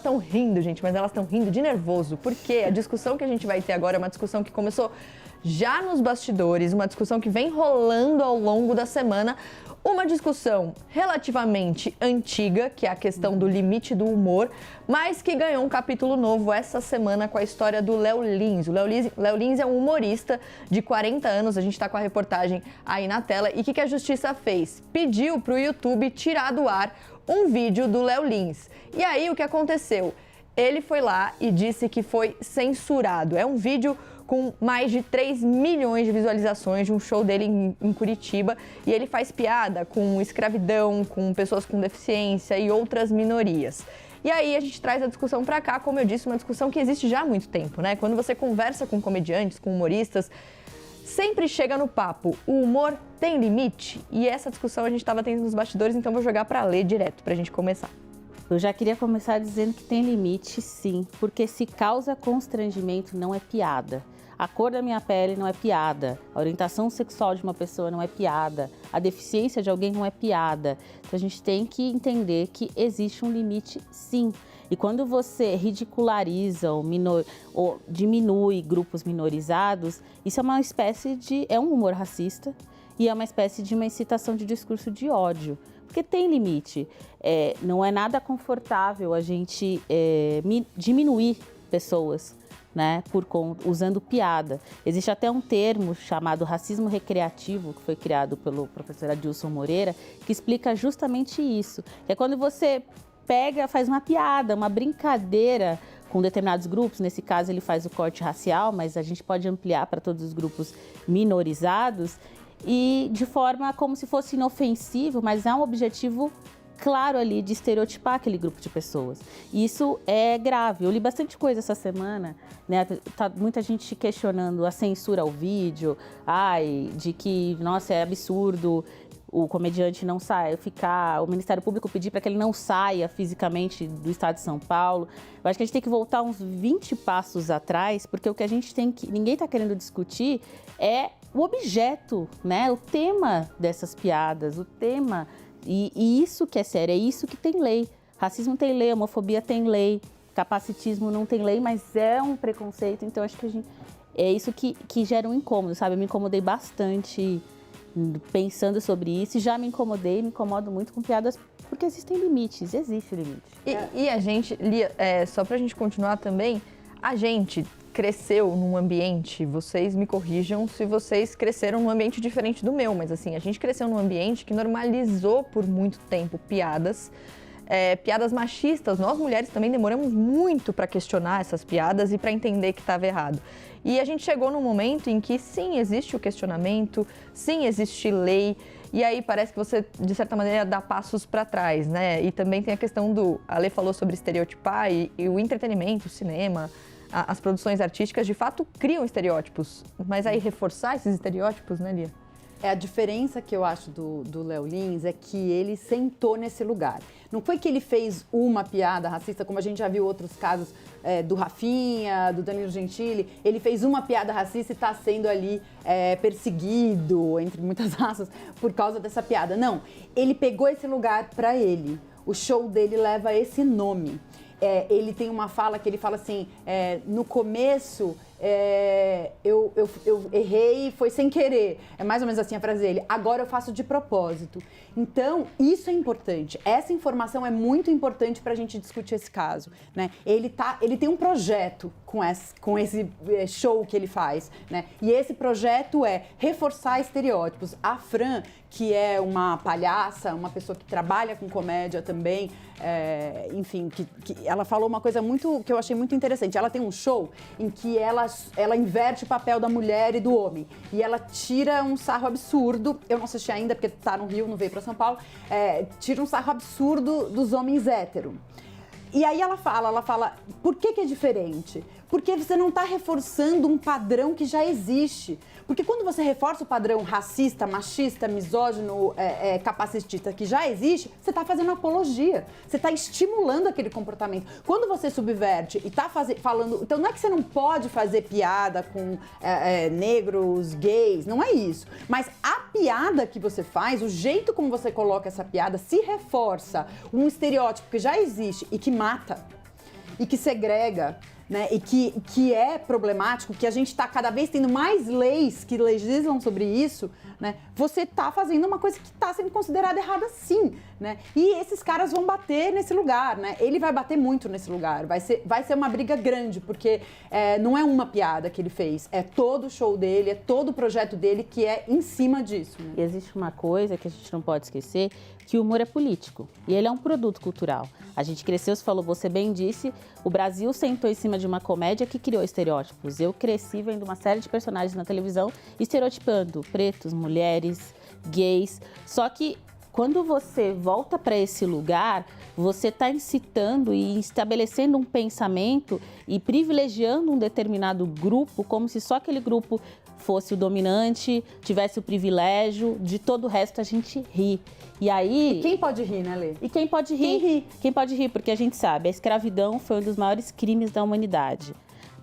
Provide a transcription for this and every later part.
estão rindo, gente, mas elas estão rindo de nervoso, porque a discussão que a gente vai ter agora é uma discussão que começou já nos bastidores, uma discussão que vem rolando ao longo da semana, uma discussão relativamente antiga, que é a questão do limite do humor, mas que ganhou um capítulo novo essa semana com a história do Léo Lins. O Léo Lins é um humorista de 40 anos, a gente está com a reportagem aí na tela. E o que a justiça fez? Pediu para o YouTube tirar do ar um vídeo do Léo Lins. E aí o que aconteceu? Ele foi lá e disse que foi censurado. É um vídeo com mais de 3 milhões de visualizações de um show dele em Curitiba, e ele faz piada com escravidão, com pessoas com deficiência e outras minorias. E aí a gente traz a discussão pra cá, como eu disse, uma discussão que existe já há muito tempo, né? Quando você conversa com comediantes, com humoristas, sempre chega no papo, o humor tem limite? E essa discussão a gente estava tendo nos bastidores, então vou jogar pra Lê direto, pra gente começar. Eu já queria começar dizendo que tem limite, sim, porque se causa constrangimento não é piada. A cor da minha pele não é piada, a orientação sexual de uma pessoa não é piada, a deficiência de alguém não é piada. Então a gente tem que entender que existe um limite, sim. E quando você ridiculariza ou diminui grupos minorizados, isso é uma espécie de... é um humor racista e é uma espécie de uma incitação de discurso de ódio. Porque tem limite. Não é nada confortável a gente diminuir pessoas, né, usando piada. Existe até um termo chamado racismo recreativo, que foi criado pelo professor Adilson Moreira, que explica justamente isso. Que é quando você faz uma piada, uma brincadeira com determinados grupos, nesse caso ele faz o corte racial, mas a gente pode ampliar para todos os grupos minorizados, e de forma como se fosse inofensivo, mas há um objetivo claro ali de estereotipar aquele grupo de pessoas. E isso é grave. Eu li bastante coisa essa semana, né? Tá muita gente questionando a censura ao vídeo, de que, nossa, é absurdo o comediante não o Ministério Público pedir para que ele não saia fisicamente do estado de São Paulo. Eu acho que a gente tem que voltar uns 20 passos atrás, porque o que a gente ninguém está querendo discutir é o objeto, né? O tema dessas piadas, o tema. E isso que é sério, é isso que tem lei. Racismo tem lei, homofobia tem lei, capacitismo não tem lei, mas é um preconceito. Então, acho que é isso que gera um incômodo, sabe? Eu me incomodei bastante pensando sobre isso e já me incomodo muito com piadas, porque existem limites, existe limite. E a gente, Lia, só pra gente continuar também, a gente cresceu num ambiente, vocês me corrijam se vocês cresceram num ambiente diferente do meu, mas assim, a gente cresceu num ambiente que normalizou por muito tempo piadas machistas. Nós mulheres também demoramos muito para questionar essas piadas e para entender que estava errado. E a gente chegou num momento em que sim, existe o questionamento, sim, existe lei, e aí parece que você, de certa maneira, dá passos para trás, né? E também tem a questão a Lê falou sobre estereotipar e o entretenimento, o cinema, as produções artísticas, de fato, criam estereótipos. Mas aí reforçar esses estereótipos, né, Lia? A diferença que eu acho do Léo Lins é que ele sentou nesse lugar. Não foi que ele fez uma piada racista, como a gente já viu outros casos do Rafinha, do Danilo Gentili. Ele fez uma piada racista e está sendo ali perseguido, entre muitas raças, por causa dessa piada. Não, ele pegou esse lugar para ele. O show dele leva esse nome. Ele tem uma fala que ele fala assim, no começo eu errei, foi sem querer. É mais ou menos assim a frase dele. Agora eu faço de propósito. Então, isso é importante. Essa informação é muito importante para a gente discutir esse caso, né? Ele tem um projeto com esse show que ele faz, né? E esse projeto é reforçar estereótipos. A Fran, que é uma palhaça, uma pessoa que trabalha com comédia também, enfim, que ela falou uma coisa que eu achei muito interessante. Ela tem um show em que ela inverte o papel da mulher e do homem. E ela tira um sarro absurdo, eu não assisti ainda porque tá no Rio, não veio para São Paulo, tira um sarro absurdo dos homens héteros. E aí ela fala, por que é diferente? Porque você não está reforçando um padrão que já existe. Porque quando você reforça o padrão racista, machista, misógino, capacitista que já existe, você está fazendo apologia. Você está estimulando aquele comportamento. Quando você subverte e está falando... Então não é que você não pode fazer piada com negros, gays, não é isso. Mas a piada que você faz, o jeito como você coloca essa piada, se reforça um estereótipo que já existe e que mata. e que segrega, né, e que é problemático, que a gente está cada vez tendo mais leis que legislam sobre isso, né, você está fazendo uma coisa que está sendo considerada errada sim, né, e esses caras vão bater nesse lugar, né, ele vai bater muito nesse lugar, vai ser uma briga grande, porque não é uma piada que ele fez, é todo o show dele, é todo o projeto dele que é em cima disso. Né? E existe uma coisa que a gente não pode esquecer, que o humor é político e ele é um produto cultural. A gente cresceu, você bem disse, o Brasil sentou em cima de uma comédia que criou estereótipos. Eu cresci vendo uma série de personagens na televisão estereotipando pretos, mulheres, gays. Só que quando você volta para esse lugar, você está incitando e estabelecendo um pensamento e privilegiando um determinado grupo, como se só aquele grupo fosse o dominante, tivesse o privilégio, de todo o resto a gente ri. E aí... E quem pode rir, né, Lê? E quem pode rir? Quem ri? Quem pode rir? Porque a gente sabe, a escravidão foi um dos maiores crimes da humanidade.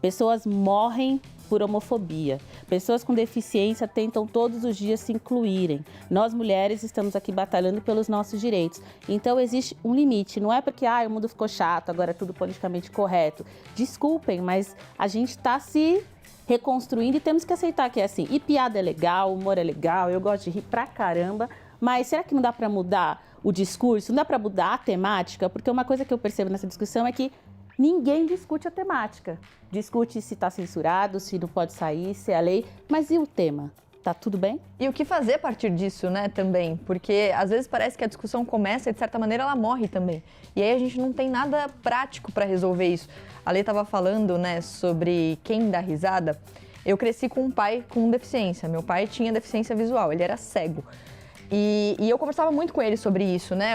Pessoas morrem por homofobia. Pessoas com deficiência tentam todos os dias se incluírem. Nós, mulheres, estamos aqui batalhando pelos nossos direitos. Então, existe um limite. Não é porque o mundo ficou chato, agora é tudo politicamente correto. Desculpem, mas a gente está se reconstruindo e temos que aceitar que é assim. E piada é legal, humor é legal, eu gosto de rir pra caramba, mas será que não dá para mudar o discurso? Não dá para mudar a temática? Porque uma coisa que eu percebo nessa discussão é que ninguém discute a temática. Discute se está censurado, se não pode sair, se é a lei, mas e o tema? Tá tudo bem? E o que fazer a partir disso, né, também? Porque às vezes parece que a discussão começa e, de certa maneira, ela morre também. E aí a gente não tem nada prático para resolver isso. A Lê estava falando, né, sobre quem dá risada. Eu cresci com um pai com deficiência. Meu pai tinha deficiência visual, ele era cego. E eu conversava muito com ele sobre isso, né?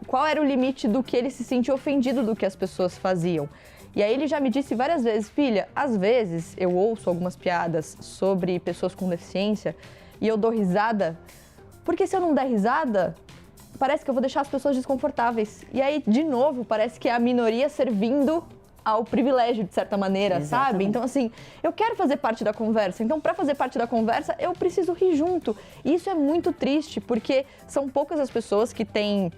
Qual era o limite do que ele se sentia ofendido do que as pessoas faziam. E aí ele já me disse várias vezes, filha, às vezes eu ouço algumas piadas sobre pessoas com deficiência e eu dou risada, porque se eu não der risada, parece que eu vou deixar as pessoas desconfortáveis. E aí, de novo, parece que é a minoria servindo ao privilégio, de certa maneira, Exatamente. sabe? Então, assim, eu quero fazer parte da conversa. Então, para fazer parte da conversa, eu preciso rir junto. E isso é muito triste, porque são poucas as pessoas que têm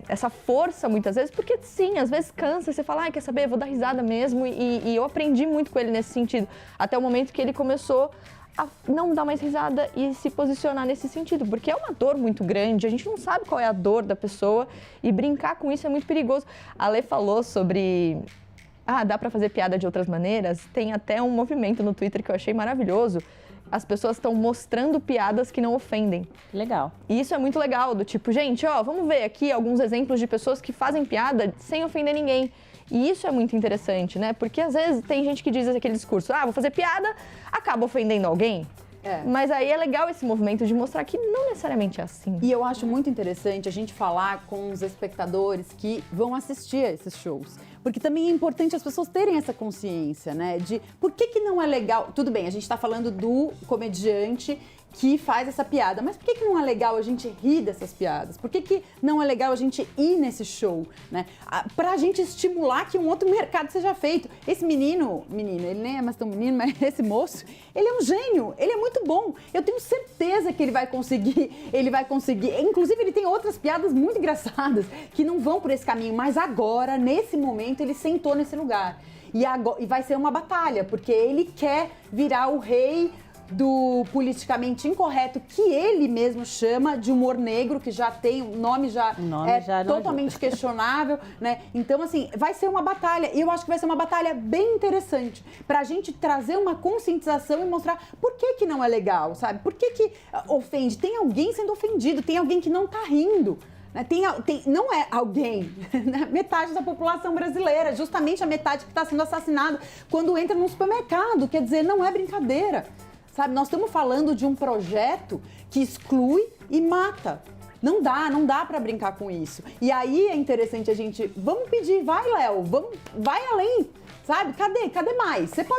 essa força, muitas vezes, porque sim, às vezes cansa, você fala, quer saber, eu vou dar risada mesmo. E eu aprendi muito com ele nesse sentido. Até o momento que ele começou a não dar mais risada e se posicionar nesse sentido, porque é uma dor muito grande, a gente não sabe qual é a dor da pessoa e brincar com isso é muito perigoso. A Lê falou sobre, dá pra fazer piada de outras maneiras, tem até um movimento no Twitter que eu achei maravilhoso, as pessoas estão mostrando piadas que não ofendem. Legal. E isso é muito legal, do tipo, gente, vamos ver aqui alguns exemplos de pessoas que fazem piada sem ofender ninguém. E isso é muito interessante, né? Porque às vezes tem gente que diz aquele discurso, vou fazer piada, acaba ofendendo alguém. Mas aí é legal esse movimento de mostrar que não necessariamente é assim. E eu acho muito interessante a gente falar com os espectadores que vão assistir a esses shows. Porque também é importante as pessoas terem essa consciência, né? De por que não é legal... Tudo bem, a gente tá falando do comediante que faz essa piada, mas por que não é legal a gente rir dessas piadas? Por que não é legal a gente ir nesse show, né? Pra gente estimular que um outro mercado seja feito. Esse menino, ele nem é mais tão menino, mas esse moço, ele é um gênio, ele é muito bom. Eu tenho certeza que ele vai conseguir. Inclusive, ele tem outras piadas muito engraçadas que não vão por esse caminho, mas agora, nesse momento, ele sentou nesse lugar. E vai ser uma batalha, porque ele quer virar o rei do politicamente incorreto, que ele mesmo chama de humor negro, que já tem o nome já totalmente questionável, né? Então, assim, vai ser uma batalha, e eu acho que vai ser uma batalha bem interessante, pra gente trazer uma conscientização e mostrar por que não é legal, sabe? Por que ofende? Tem alguém sendo ofendido, tem alguém que não tá rindo. Não é alguém, né? Metade da população brasileira, justamente a metade que está sendo assassinada quando entra num supermercado, quer dizer, não é brincadeira. Sabe, nós estamos falando de um projeto que exclui e mata. Não dá para brincar com isso. E aí é interessante a gente, vamos pedir, vai, Léo, vai além, sabe? Cadê mais? Você pode